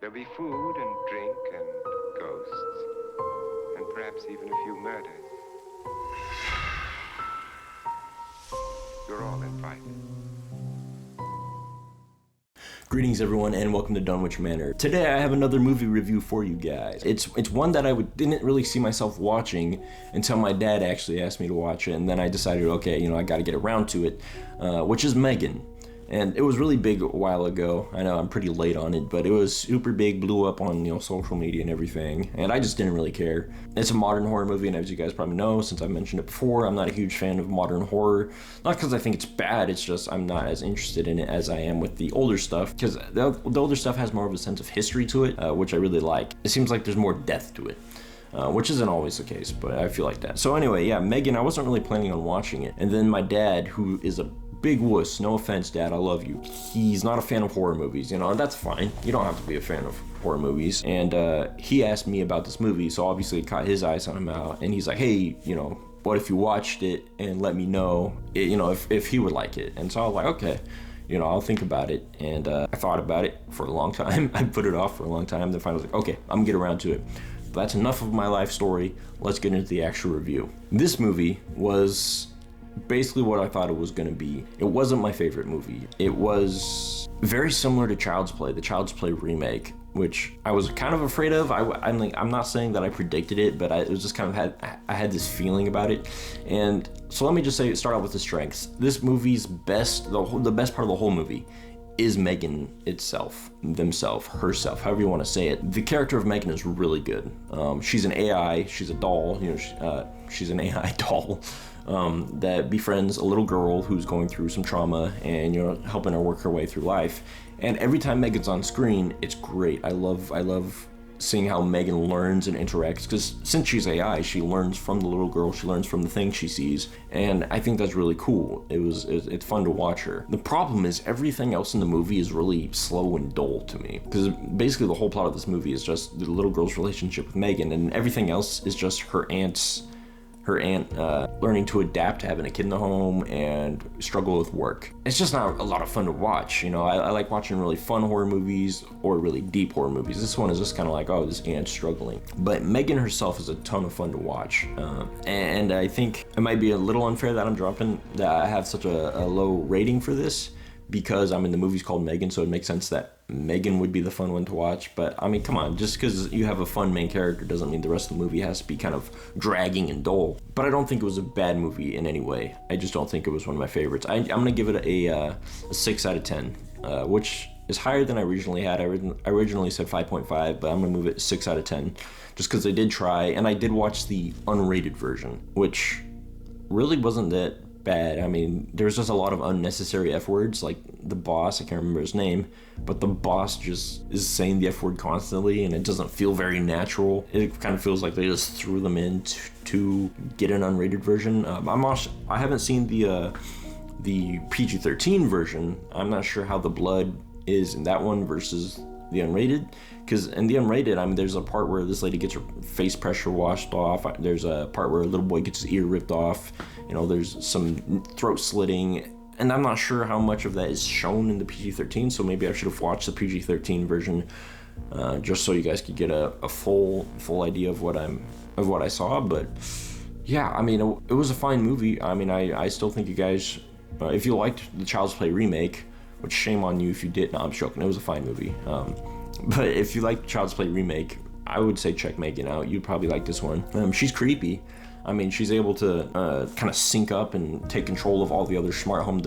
There'll be food and drink and ghosts, and perhaps even a few murders. You're all invited. Greetings everyone and welcome to Dunwich Manor. Today I have another movie review for you guys. It's one that I didn't really see myself watching until my dad actually asked me to watch it, and then I decided, okay, I gotta get around to it, which is Megan. And it was really big a while ago. I know I'm pretty late on it, but it was super big, blew up on social media and everything, and I just didn't really care. It's a modern horror movie, and as you guys probably know, since I mentioned it before, I'm not a huge fan of modern horror. Not because I think it's bad, it's just I'm not as interested in it as I am with the older stuff, because the older stuff has more of a sense of history to it, which I really like. It seems like there's more depth to it. Which isn't always the case, but I feel like that. So anyway, yeah, Megan, I wasn't really planning on watching it. And then my dad, who is a big wuss, no offense, Dad, I love you. He's not a fan of horror movies, and that's fine. You don't have to be a fan of horror movies. And he asked me about this movie, so obviously it caught his eyes on him out. And he's like, hey, what if you watched it and let me know, if he would like it? And so I was like, okay. I'll think about it. And I thought about it for a long time. I put it off for a long time. Then finally I was like, okay, I'm gonna get around to it. But that's enough of my life story. Let's get into the actual review. This movie was basically what I thought it was gonna be. It wasn't my favorite movie. It was very similar to Child's Play, the Child's Play remake, which I was kind of afraid of. I'm not saying that I predicted it, but it was just kind of I had this feeling about it. And so let me just start out with the strengths. This movie's the best part of the whole movie is Megan herself, however you want to say it. The character of Megan is really good. She's an AI, she's a doll, she's an AI doll that befriends a little girl who's going through some trauma and, helping her work her way through life. And every time Megan's on screen, it's great. I love seeing how Megan learns and interacts, because since she's AI, she learns from the little girl, she learns from the things she sees, and I think that's really cool. It's fun to watch her. The problem is everything else in the movie is really slow and dull to me, because basically the whole plot of this movie is just the little girl's relationship with Megan, and everything else is just her aunt learning to adapt to having a kid in the home and struggle with work. It's just not a lot of fun to watch. I like watching really fun horror movies or really deep horror movies. This one is just kind of like, oh, this aunt's struggling. But Megan herself is a ton of fun to watch. And I think it might be a little unfair that I have such a low rating for this, because the movie's called Megan, so it makes sense that Megan would be the fun one to watch. But come on, just because you have a fun main character doesn't mean the rest of the movie has to be kind of dragging and dull. But I don't think it was a bad movie in any way. I just don't think it was one of my favorites. I'm gonna give it a 6 out of 10, which is higher than I originally had. I originally said 5.5, but I'm gonna move it 6 out of 10, just because I did try, and I did watch the unrated version, which really wasn't that bad. There's just a lot of unnecessary F words, like the boss, I can't remember his name, but the boss just is saying the F word constantly, and it doesn't feel very natural. It kind of feels like they just threw them in to get an unrated version. I haven't seen the PG-13 version. I'm not sure how the blood is in that one versus the unrated, because in the unrated, there's a part where this lady gets her face pressure washed off. There's a part where a little boy gets his ear ripped off. There's some throat slitting, and I'm not sure how much of that is shown in the PG-13, so maybe I should have watched the PG-13 version, just so you guys could get a full idea of what I saw. But yeah, it was a fine movie. I still think you guys, if you liked the Child's Play remake, which shame on you if you did. No, I'm joking. It was a fine movie. But if you like Child's Play remake, I would say check Megan out. You'd probably like this one. She's creepy. She's able to kind of sync up and take control of all the other smart home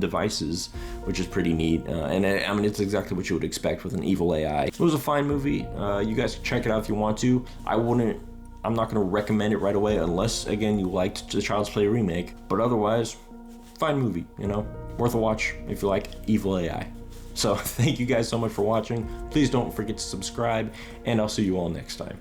devices, which is pretty neat. And it's exactly what you would expect with an evil AI. It was a fine movie. You guys can check it out if you want to. I'm not going to recommend it right away unless, again, you liked the Child's Play remake. But otherwise, fine movie, worth a watch if you like evil AI. So thank you guys so much for watching. Please don't forget to subscribe, and I'll see you all next time.